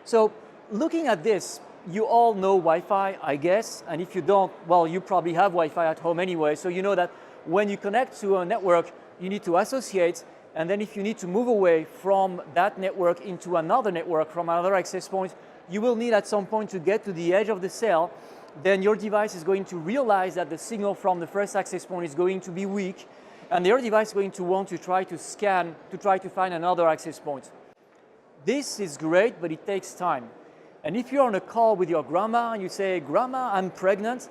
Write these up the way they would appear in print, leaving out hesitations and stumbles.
So looking at this, you all know Wi-Fi, I guess, and if you don't, well, you probably have Wi-Fi at home anyway, so you know that when you connect to a network, you need to associate, and then if you need to move away from that network into another network from another access point, you will need at some point to get to the edge of the cell. Then your device is going to realize that the signal from the first access point is going to be weak, and your device is going to want to try to scan to try to find another access point. This is great, but it takes time. And if you're on a call with your grandma and you say, "Grandma, I'm pregnant,"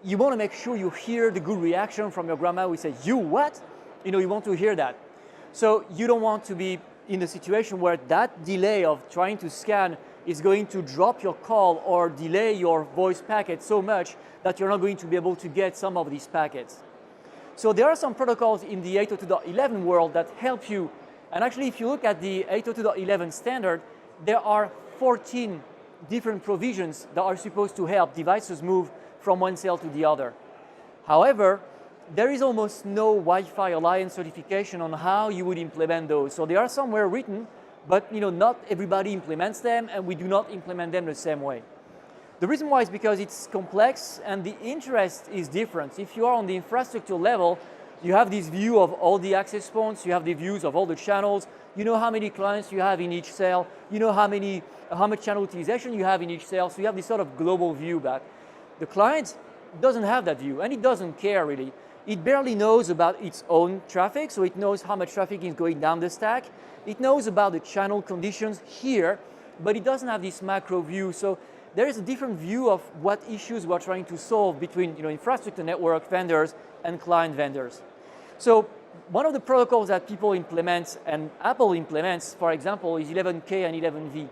you want to make sure you hear the good reaction from your grandma who say, "You what?" You want to hear that. So you don't want to be in a situation where that delay of trying to scan is going to drop your call or delay your voice packet so much that you're not going to be able to get some of these packets. So there are some protocols in the 802.11 world that help you. And actually, if you look at the 802.11 standard, there are 14 different provisions that are supposed to help devices move from one cell to the other. However, there is almost no Wi-Fi Alliance certification on how you would implement those. So they are somewhere written, but not everybody implements them, and we do not implement them the same way. The reason why is because it's complex and the interest is different. If you are on the infrastructure level, you have this view of all the access points, you have the views of all the channels, you know how many clients you have in each cell, you know how much channel utilization you have in each cell, so you have this sort of global view back. The client doesn't have that view, and it doesn't care really. It barely knows about its own traffic, so it knows how much traffic is going down the stack. It knows about the channel conditions here, but it doesn't have this macro view. So there is a different view of what issues we're trying to solve between infrastructure network vendors and client vendors. So one of the protocols that people implement and Apple implements, for example, is 11K and 11V.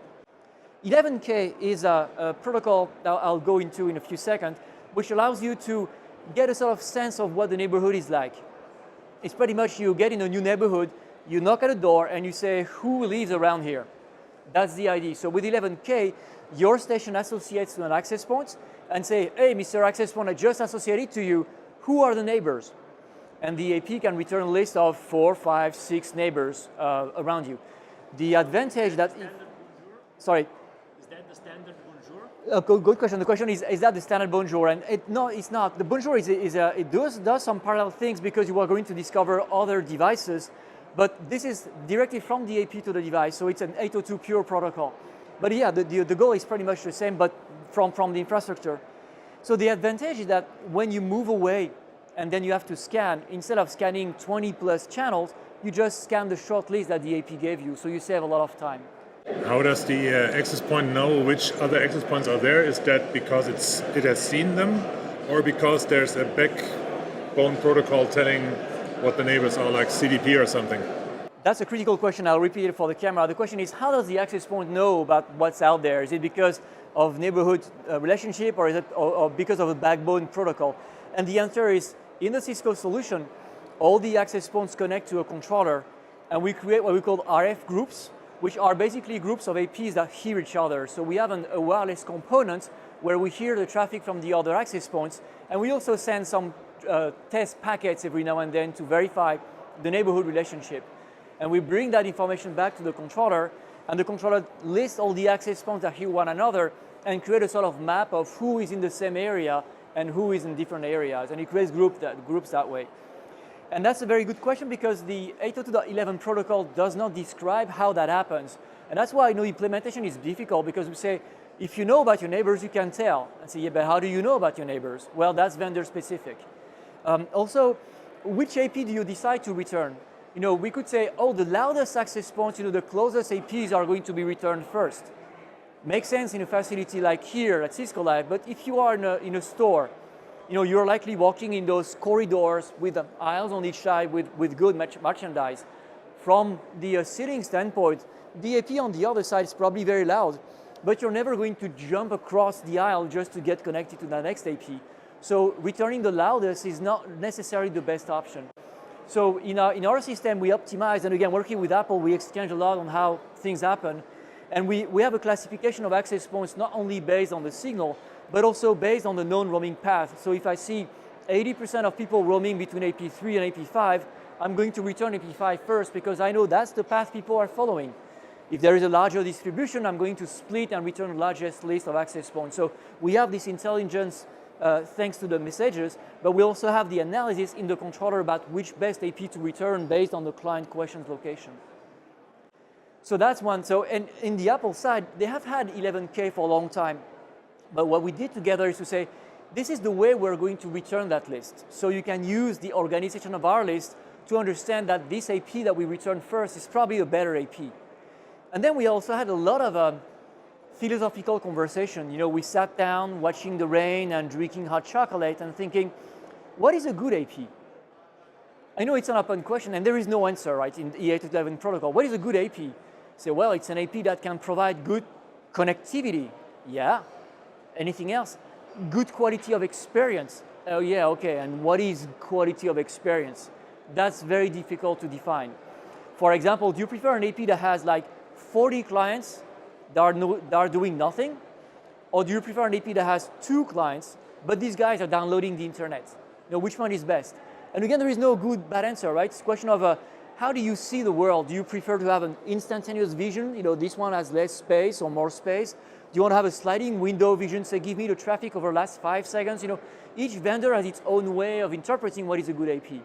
11K is a protocol that I'll go into in a few seconds, which allows you to get a sort of sense of what the neighborhood is like. It's pretty much you get in a new neighborhood, you knock at a door and you say, "Who lives around here?" That's the idea. So with 11K, your station associates to an access point and say, "Hey, Mr. Access Point, I just associated to you. Who are the neighbors?" And the AP can return a list of 4, 5, 6 neighbors around you. The advantage that... Sorry? Is that the standard bonjour? Good question. The question is that the standard bonjour? And no, it's not. The bonjour it does some parallel things because you are going to discover other devices, but this is directly from the AP to the device, so it's an 802 pure protocol. But yeah, the goal is pretty much the same, but from the infrastructure. So the advantage is that when you move away and then you have to scan, instead of scanning 20 plus channels, you just scan the short list that the AP gave you, so you save a lot of time. How does the access point know which other access points are there? Is that because it has seen them, or because there's a backbone protocol telling what the neighbors are, like CDP or something? That's a critical question. I'll repeat it for the camera. The question is, how does the access point know about what's out there? Is it because of neighborhood relationship, or is it or because of a backbone protocol? And the answer is, in the Cisco solution, all the access points connect to a controller, and we create what we call RF groups, which are basically groups of APs that hear each other. So we have a wireless component where we hear the traffic from the other access points, and we also send some test packets every now and then to verify the neighborhood relationship. And we bring that information back to the controller, and the controller lists all the access points that hear one another and create a sort of map of who is in the same area and who is in different areas, and it creates groups that way. And that's a very good question because the 802.11 protocol does not describe how that happens. And that's why implementation is difficult, because we say, if you know about your neighbors, you can tell. And say, yeah, but how do you know about your neighbors? Well, that's vendor specific. Also, which AP do you decide to return? We could say, oh, the loudest access points, the closest APs are going to be returned first. Makes sense in a facility like here at Cisco Live, but if you are in a store, you're likely walking in those corridors with aisles on each side with good merchandise. From the seating standpoint, the AP on the other side is probably very loud, but you're never going to jump across the aisle just to get connected to the next AP. So returning the loudest is not necessarily the best option. So in our system, we optimize, and again, working with Apple, we exchange a lot on how things happen. And we have a classification of access points not only based on the signal, but also based on the known roaming path. So if I see 80% of people roaming between AP3 and AP5, I'm going to return AP5 first because I know that's the path people are following. If there is a larger distribution, I'm going to split and return the largest list of access points. So we have this intelligence thanks to the messages, but we also have the analysis in the controller about which best AP to return based on the client question's location. So that's one. So in the Apple side, they have had 11K for a long time. But what we did together is to say, this is the way we're going to return that list. So you can use the organization of our list to understand that this AP that we return first is probably a better AP. And then we also had a lot of philosophical conversation. You know, we sat down watching the rain and drinking hot chocolate and thinking, what is a good AP? I know it's an open question and there is no answer, right, in the E811 protocol. What is a good AP? Say, well, it's an AP that can provide good connectivity. Yeah. Anything else? Good quality of experience. Oh yeah, okay, and what is quality of experience? That's very difficult to define. For example, do you prefer an AP that has like 40 clients that are doing nothing? Or do you prefer an AP that has 2 clients, but these guys are downloading the internet? You know, which one is best? And again, there is no good, bad answer, right? It's a question of how do you see the world? Do you prefer to have an instantaneous vision? You know, this one has less space or more space. Do you want to have a sliding window vision, say, give me the traffic over the last 5 seconds? You know, each vendor has its own way of interpreting what is a good AP.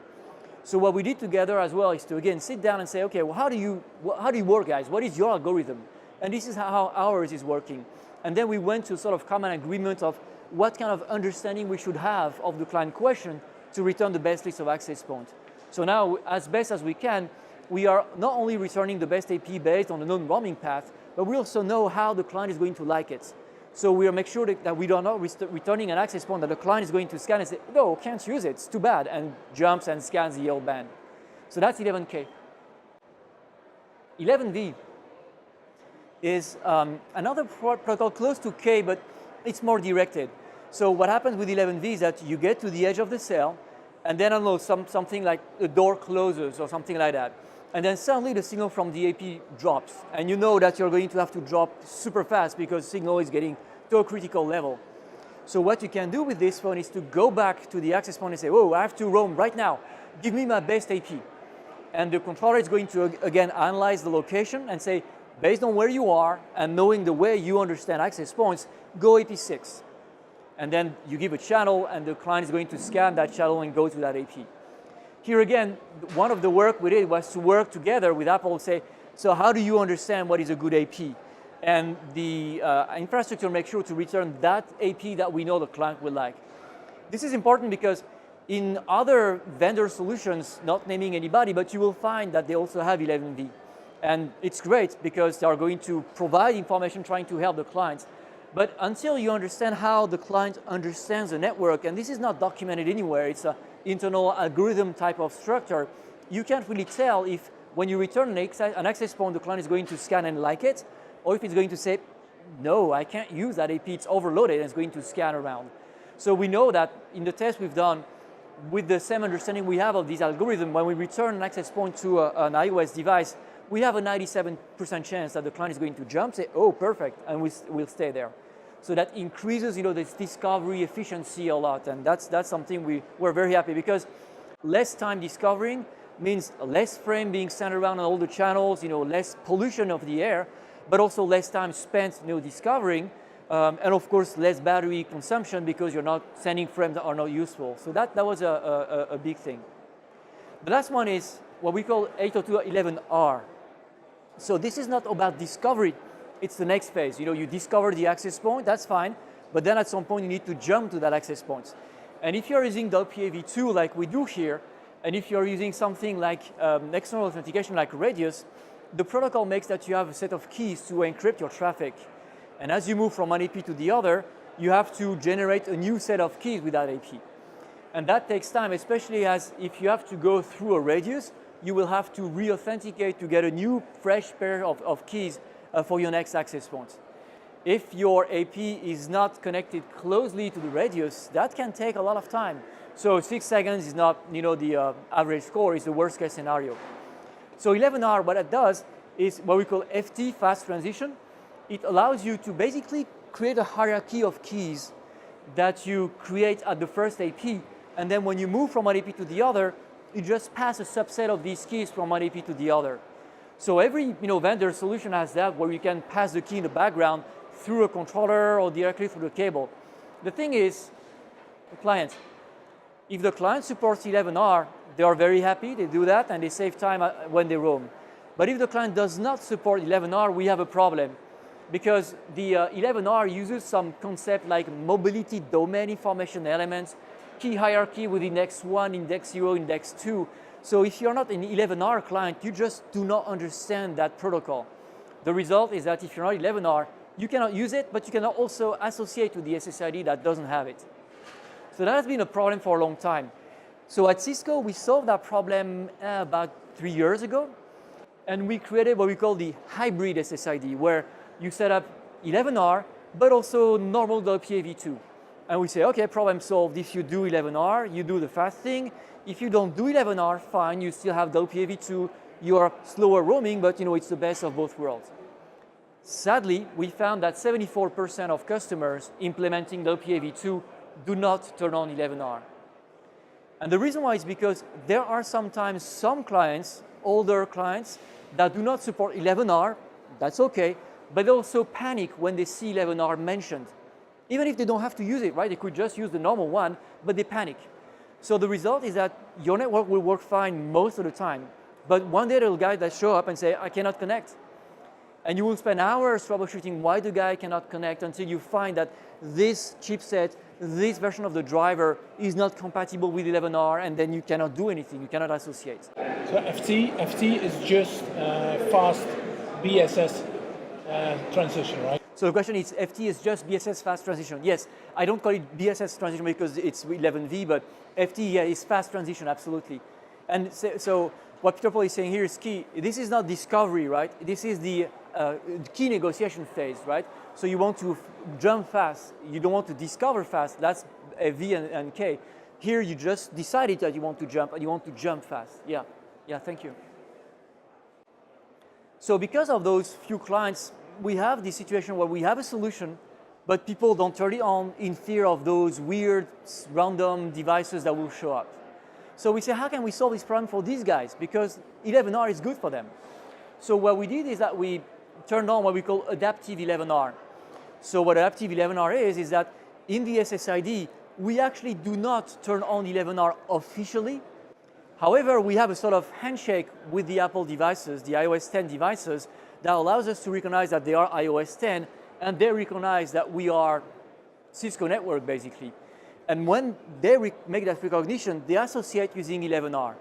So what we did together as well is to, again, sit down and say, okay, well, how do you work, guys? What is your algorithm? And this is how ours is working. And then we went to sort of common agreement of what kind of understanding we should have of the client question to return the best list of access points. So now, as best as we can, we are not only returning the best AP based on the known roaming path, but we also know how the client is going to like it. So we will make sure that we are not returning an access point that the client is going to scan and say, no, can't use it, it's too bad, and jumps and scans the yellow band. So that's 11K. 11V is another protocol close to K, but it's more directed. So what happens with 11V is that you get to the edge of the cell, and then I don't know, something like the door closes or something like that. And then suddenly the signal from the AP drops. And you know that you're going to have to drop super fast because signal is getting to a critical level. So what you can do with this phone is to go back to the access point and say, whoa, I have to roam right now. Give me my best AP. And the controller is going to, again, analyze the location and say, based on where you are and knowing the way you understand access points, go AP6. And then you give a channel and the client is going to scan that channel and go to that AP. Here again, one of the work we did was to work together with Apple and say, so how do you understand what is a good AP? And the infrastructure makes sure to return that AP that we know the client will like. This is important because in other vendor solutions, not naming anybody, but you will find that they also have 11V. And it's great because they are going to provide information trying to help the clients. But until you understand how the client understands the network, and this is not documented anywhere, it's an internal algorithm type of structure, you can't really tell if when you return an access point, the client is going to scan and like it, or if it's going to say, no, I can't use that AP, it's overloaded, and it's going to scan around. So we know that in the test we've done, with the same understanding we have of this algorithm, when we return an access point to an iOS device, we have a 97% chance that the client is going to jump, say, oh, perfect, and we'll stay there. So that increases, this discovery efficiency a lot, and that's something we're very happy because less time discovering means less frame being sent around on all the channels, less pollution of the air, but also less time spent, discovering, and of course less battery consumption because you're not sending frames that are not useful. So that was a big thing. The last one is what we call 802.11r. So this is not about discovery. It's the next phase. You discover the access point, that's fine, but then at some point you need to jump to that access point. And if you're using .pav2 like we do here, and if you're using something like external authentication like Radius, the protocol makes that you have a set of keys to encrypt your traffic. And as you move from one AP to the other, you have to generate a new set of keys with that AP. And that takes time, especially as if you have to go through a Radius, you will have to re-authenticate to get a new fresh pair of keys for your next access point. If your AP is not connected closely to the Radius, that can take a lot of time. So 6 seconds is not, the average score, is the worst case scenario. So 11R, what it does is what we call FT, fast transition. It allows you to basically create a hierarchy of keys that you create at the first AP, and then when you move from one AP to the other, you just pass a subset of these keys from one AP to the other. So every vendor solution has that, where you can pass the key in the background through a controller or directly through the cable. The thing is, the client, if the client supports 11R, they are very happy, they do that, and they save time when they roam. But if the client does not support 11R, we have a problem, because the 11R uses some concept like mobility domain information elements, key hierarchy with index 1, index 0, index 2. So if you're not an 11R client, you just do not understand that protocol. The result is that if you're not 11R, you cannot use it, but you cannot also associate with the SSID that doesn't have it. So that has been a problem for a long time. So at Cisco, we solved that problem about 3 years ago, and we created what we call the hybrid SSID, where you set up 11R, but also normal WPA-v2. And we say, okay, problem solved. If you do 11R, you do the fast thing. If you don't do 11R, fine, you still have WPA-v2. You are slower roaming, but it's the best of both worlds. Sadly, we found that 74% of customers implementing WPA-v2 do not turn on 11R. And the reason why is because there are sometimes some clients, older clients, that do not support 11R. That's okay, but they also panic when they see 11R mentioned. Even if they don't have to use it, right? They could just use the normal one, but they panic. So the result is that your network will work fine most of the time, but one day there will guys that show up and say, I cannot connect. And you will spend hours troubleshooting why the guy cannot connect until you find that this chipset, this version of the driver is not compatible with 11R, and then you cannot do anything, you cannot associate. So FT is just fast BSS transition, right? So the question is, FT is just BSS fast transition. Yes, I don't call it BSS transition because it's 11V, but FT is fast transition, absolutely. And so what Peter Paul is saying here is key. This is not discovery, right? This is the key negotiation phase, right? So you want to jump fast. You don't want to discover fast. That's V and K. Here you just decided that you want to jump, and you want to jump fast. Yeah, thank you. So because of those few clients, we have this situation where we have a solution, but people don't turn it on in fear of those weird, random devices that will show up. So we say, how can we solve this problem for these guys? Because 11R is good for them. So what we did is that we turned on what we call adaptive 11R. So what adaptive 11R is that in the SSID, we actually do not turn on 11R officially. However, we have a sort of handshake with the Apple devices, the iOS 10 devices, that allows us to recognize that they are iOS 10, and they recognize that we are Cisco network, basically. And when they make that recognition, they associate using 11R.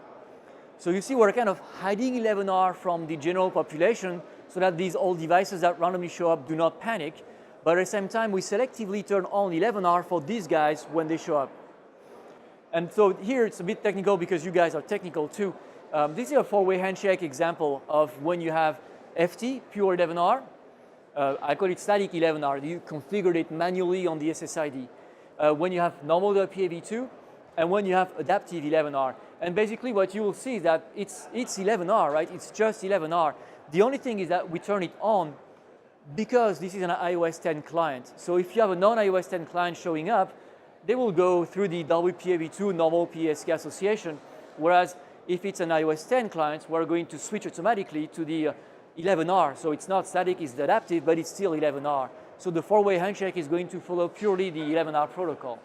So you see, we're kind of hiding 11R from the general population so that these old devices that randomly show up do not panic. But at the same time, we selectively turn on 11R for these guys when they show up. And so here it's a bit technical because you guys are technical too. This is a four-way handshake example of when you have FT, pure 11R. I call it static 11R. You configured it manually on the SSID. When you have normal WPA-v2, and when you have adaptive 11R. And basically what you will see is that it's 11R, right? It's just 11R. The only thing is that we turn it on because this is an iOS 10 client. So if you have a non-iOS 10 client showing up, they will go through the WPA-v2 normal PSK association, whereas if it's an iOS 10 client, we're going to switch automatically to the 11R. So it's not static, it's adaptive, but it's still 11R. So the four-way handshake is going to follow purely the 11R protocol.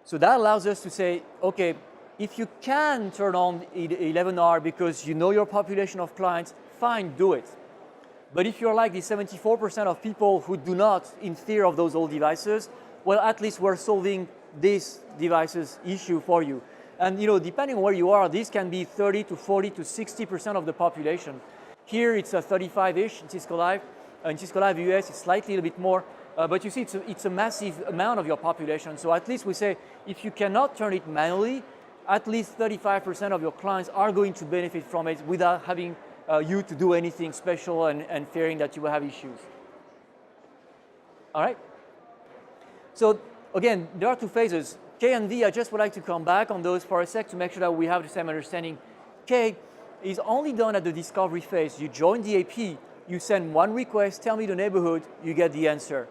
So that allows us to say, okay, if you can turn on 11R because you know your population of clients, fine, do it. But if you're like the 74% of people who do not, in fear of those old devices, well, at least we're solving this device's issue for you. And depending on where you are, this can be 30 to 40 to 60% of the population. Here it's a 35-ish in Cisco Live. In Cisco Live US, it's slightly a bit more. But you see, it's a massive amount of your population. So at least we say, if you cannot turn it manually, at least 35% of your clients are going to benefit from it without having you to do anything special and fearing that you will have issues. All right? So again, there are two phases. K and V, I just would like to come back on those for a sec to make sure that we have the same understanding. K is only done at the discovery phase. You join the AP, you send one request, tell me the neighborhood, you get the answer.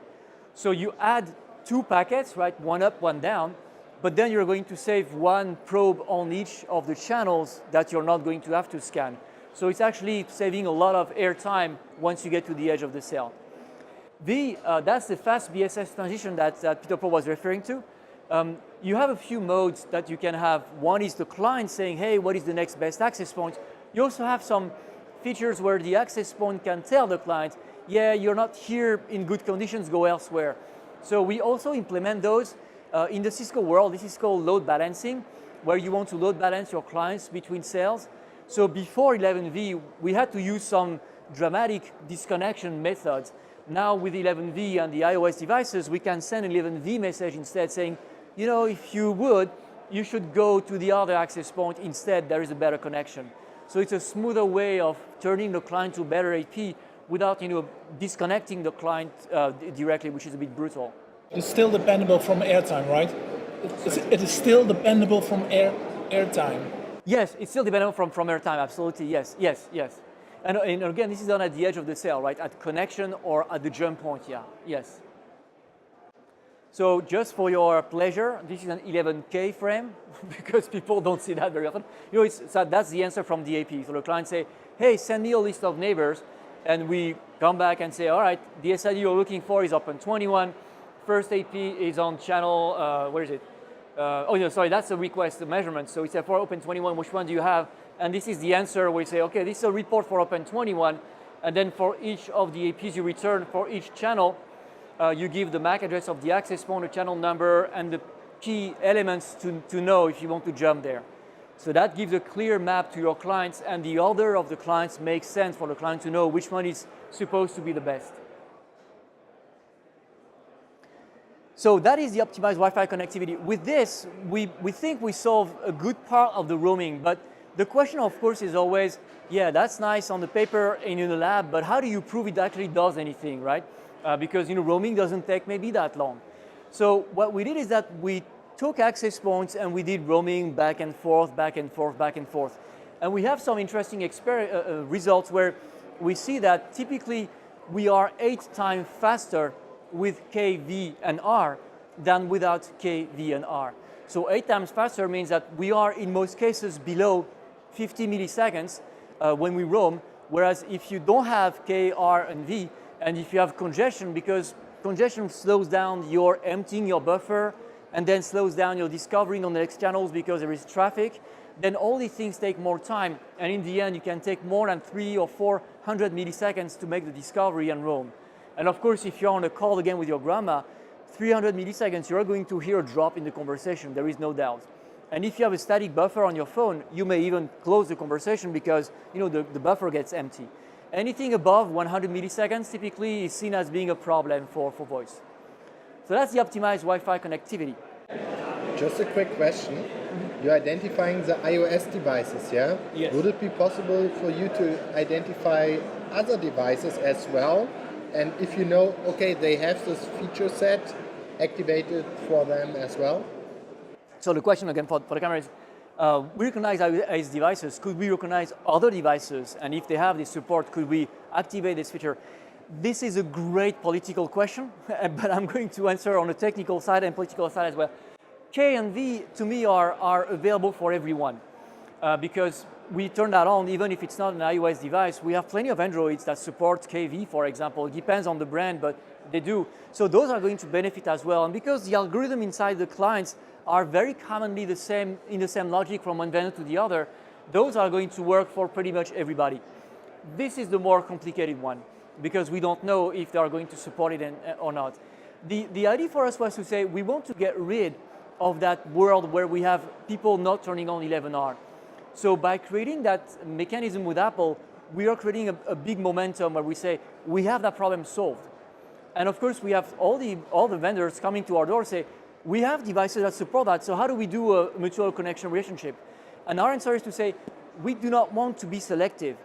So you add two packets, right? One up, one down. but then you're going to save one probe on each of the channels that you're not going to have to scan. So it's actually saving a lot of airtime once you get to the edge of the cell. That's the fast BSS transition that Peter Paul was referring to. You have a few modes that you can have. One is the client saying, hey, what is the next best access point? You also have some features where the access point can tell the client, yeah, you're not here in good conditions, go elsewhere. So we also implement those in the Cisco world. This is called load balancing, where you want to load balance your clients between cells. So before 11V, we had to use some dramatic disconnection methods. Now with 11V and the iOS devices, we can send an 11V message instead saying, you know, if you would, you should go to the other access point instead, there is a better connection. So it's a smoother way of turning the client to a better AP without, you know, disconnecting the client directly, which is a bit brutal. It's still dependable from airtime, right? It is still dependable from airtime. Yes, it's still dependable from airtime, absolutely, yes. And again, this is done at the edge of the cell, right? At connection or at the jump point, yeah, yes. So just for your pleasure, this is an 11K frame because people don't see that very often. You know, so that's the answer from the AP. So the client say, hey, send me a list of neighbors, and we come back and say, all right, the SID you're looking for is open 21. First AP is on channel, where is it? Oh, no, sorry, that's a request, the measurement. So we say for open 21, which one do you have? And this is the answer. We say, okay, this is a report for open 21. And then for each of the APs you return for each channel, you give the MAC address of the access point, the channel number, and the key elements to know if you want to jump there. So that gives a clear map to your clients, and the order of the clients makes sense for the client to know which one is supposed to be the best. So that is the optimized Wi-Fi connectivity. With this, we think we solve a good part of the roaming, but the question, of course, is always, yeah, that's nice on the paper and in the lab, but how do you prove it actually does anything, right? Because, you know, roaming doesn't take maybe that long. So what we did is that we took access points and we did roaming back and forth, back and forth, back and forth. And we have some interesting results where we see that typically we are 8 times faster with K, V, and R than without K, V, and R. So 8 times faster means that we are in most cases below 50 milliseconds when we roam, whereas if you don't have K, R, and V, and if you have congestion, because congestion slows down your emptying your buffer and then slows down your discovering on the next channels because there is traffic, then all these things take more time, and in the end you can take more than 300 or 400 milliseconds to make the discovery and roam. And of course, if you're on a call again with your grandma, 300 milliseconds, you're going to hear a drop in the conversation, there is no doubt. And if you have a static buffer on your phone, you may even close the conversation because, you know, the buffer gets empty. Anything above 100 milliseconds typically is seen as being a problem for voice. So that's the optimized Wi-Fi connectivity. Just a quick question. You're identifying the iOS devices, yeah? Yes. Would it be possible for you to identify other devices as well? And if you know, okay, they have this feature set activated for them as well? So the question again for the camera is, we recognize iOS devices. Could we recognize other devices? And if they have this support, could we activate this feature? This is a great political question, but I'm going to answer on the technical side and political side as well. K and V, to me, are available for everyone because we turn that on even if it's not an iOS device. We have plenty of Androids that support KV, for example. It depends on the brand, but they do. So those are going to benefit as well. And because the algorithm inside the clients are very commonly the same, in the same logic from one vendor to the other, those are going to work for pretty much everybody. This is the more complicated one because we don't know if they are going to support it or not. The idea for us was to say we want to get rid of that world where we have people not turning on 11R. So by creating that mechanism with Apple, we are creating a big momentum where we say we have that problem solved. And of course, we have all the vendors coming to our door say, we have devices that support that, so how do we do a mutual connection relationship? And our answer is to say, we do not want to be selective.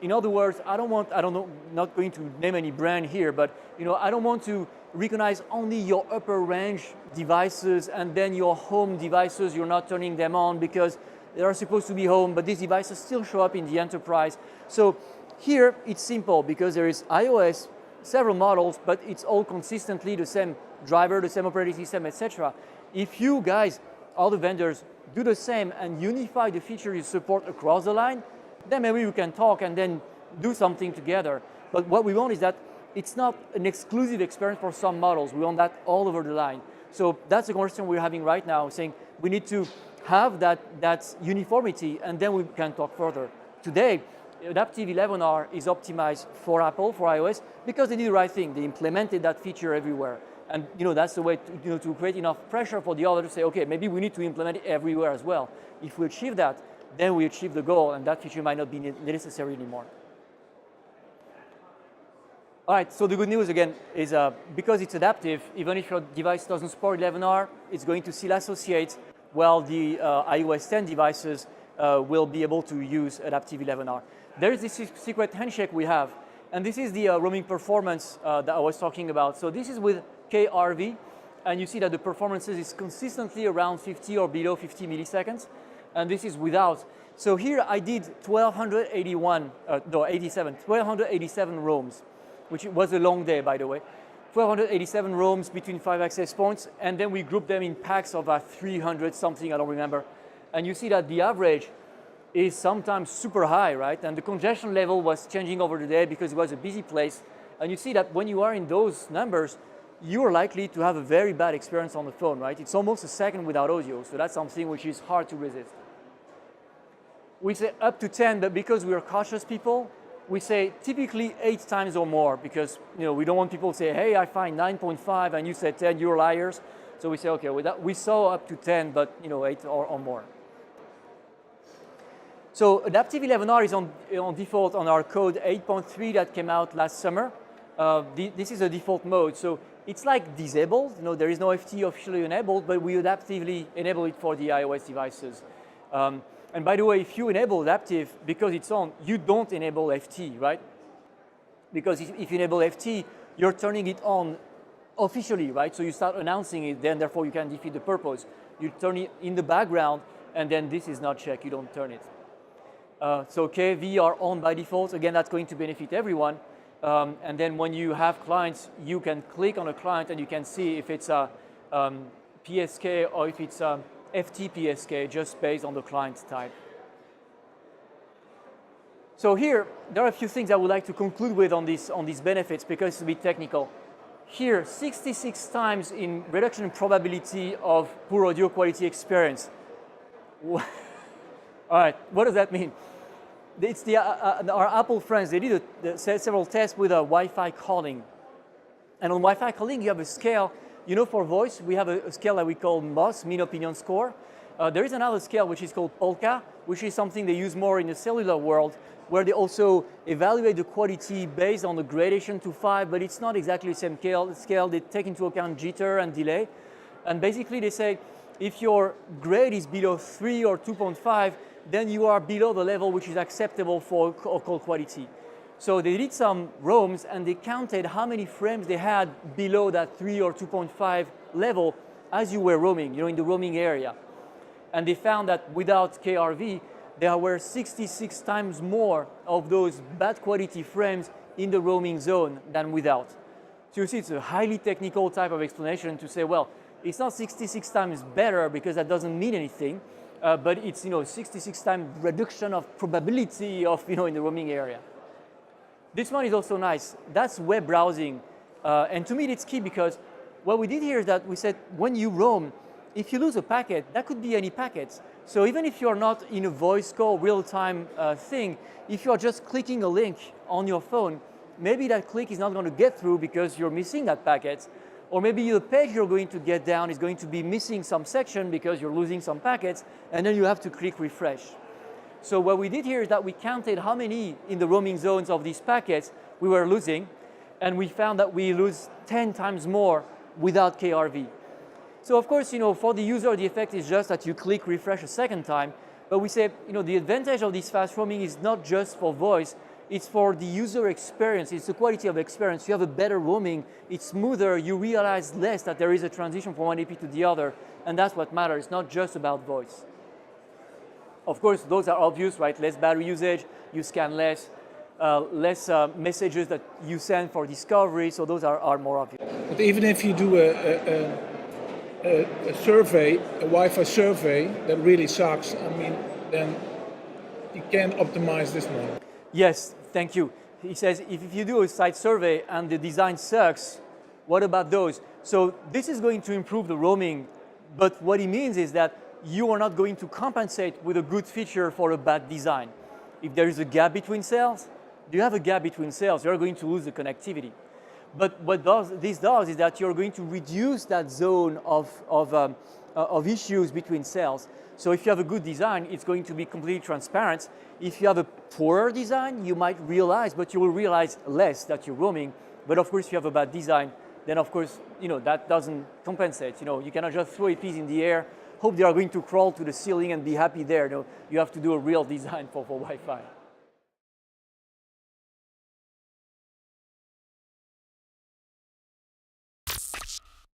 In other words, not going to name any brand here, but I don't want to recognize only your upper range devices and then your home devices, you're not turning them on because they are supposed to be home, but these devices still show up in the enterprise. So here it's simple because there is iOS, several models, but it's all consistently the same driver, the same operating system, etc. If you guys other vendors do the same and unify the feature you support across the line, then maybe we can talk and then do something together. But what we want is that it's not an exclusive experience for some models. We want that all over the line. So that's the conversation we're having right now, saying we need to have that uniformity, and then we can talk further. Today, Adaptive 11R is optimized for Apple, for iOS, because they did the right thing. They implemented that feature everywhere. And that's the way to create enough pressure for the other to say, okay, maybe we need to implement it everywhere as well. If we achieve that, then we achieve the goal, and that feature might not be necessary anymore. All right, so the good news again is because it's adaptive, even if your device doesn't support 11R, it's going to still associate while the iOS 10 devices will be able to use Adaptive 11R. There is this secret handshake we have, and this is the roaming performance that I was talking about. So this is with KRV, and you see that the performance is consistently around 50 or below 50 milliseconds, and this is without. So here I did 1287 roams, which was a long day, by the way. 1287 roams between 5 access points, and then we grouped them in packs of 300 something, I don't remember. And you see that the average is sometimes super high, right? And the congestion level was changing over the day because it was a busy place. And you see that when you are in those numbers, you're likely to have a very bad experience on the phone, right? It's almost a second without audio, so that's something which is hard to resist. We say up to 10, but because we are cautious people, we say typically 8 times or more, because we don't want people to say, hey, I find 9.5 and you said 10, you're liars. So we say, okay, we saw up to 10, but 8 or more. So Adaptive 11R is on default on our code 8.3 that came out last summer. This is a default mode, so it's like disabled. There is no FT officially enabled, but we adaptively enable it for the iOS devices. And by the way, if you enable adaptive because it's on, you don't enable FT, right? Because if you enable FT, you're turning it on officially, right? So you start announcing it, then therefore you can defeat the purpose. You turn it in the background, and then this is not checked, you don't turn it. So KV are on by default. Again, that's going to benefit everyone. And then when you have clients, you can click on a client and you can see if it's a PSK or if it's a FT-PSK, just based on the client type. So here, there are a few things I would like to conclude with on these benefits, because it's a bit technical. Here, 66 times in reduction in probability of poor audio quality experience. All right, what does that mean? It's our Apple friends, they did several tests with Wi-Fi calling. And on Wi-Fi calling, you have a scale. For voice, we have a scale that we call MOS, Mean Opinion Score. There is another scale which is called Polka, which is something they use more in the cellular world, where they also evaluate the quality based on the gradation to 5, but it's not exactly the same scale. They take into account jitter and delay. And basically they say, if your grade is below 3 or 2.5, then you are below the level which is acceptable for call quality. So they did some roams and they counted how many frames they had below that 3 or 2.5 level as you were roaming, in the roaming area. And they found that without KRV, there were 66 times more of those bad quality frames in the roaming zone than without. So you see, it's a highly technical type of explanation to say, well, it's not 66 times better because that doesn't mean anything, but it's 66 times reduction of probability of in the roaming area. This one is also nice. That's web browsing, and to me it's key, because what we did here is that we said when you roam, if you lose a packet, that could be any packet. So even if you're not in a voice call real-time thing, if you're just clicking a link on your phone, maybe that click is not going to get through because you're missing that packet. Or maybe the page you're going to get down is going to be missing some section because you're losing some packets, and then you have to click refresh. So what we did here is that we counted how many in the roaming zones of these packets we were losing, and we found that we lose 10 times more without KRV. So of course, for the user, the effect is just that you click refresh a second time, but we say, the advantage of this fast roaming is not just for voice, it's for the user experience, it's the quality of experience. You have a better roaming, it's smoother, you realize less that there is a transition from one AP to the other, and that's what matters, not just about voice. Of course, those are obvious, right? Less battery usage, you scan less, less messages that you send for discovery, so those are more obvious. But even if you do a survey, a Wi-Fi survey that really sucks, I mean, then you can't optimize this one. Yes, thank you. He says if you do a site survey and the design sucks, what about those? So this is going to improve the roaming, but what he means is that you are not going to compensate with a good feature for a bad design. If there is a gap between cells, you have a gap between cells, you're going to lose the connectivity. But what this does is that you're going to reduce that zone of issues between cells. So if you have a good design, it's going to be completely transparent. If you have a poorer design, you might realize, but you will realize less that you're roaming. But of course, if you have a bad design, then of course, that doesn't compensate. You cannot just throw a piece in the air, hope they are going to crawl to the ceiling and be happy there. You have to do a real design for Wi-Fi.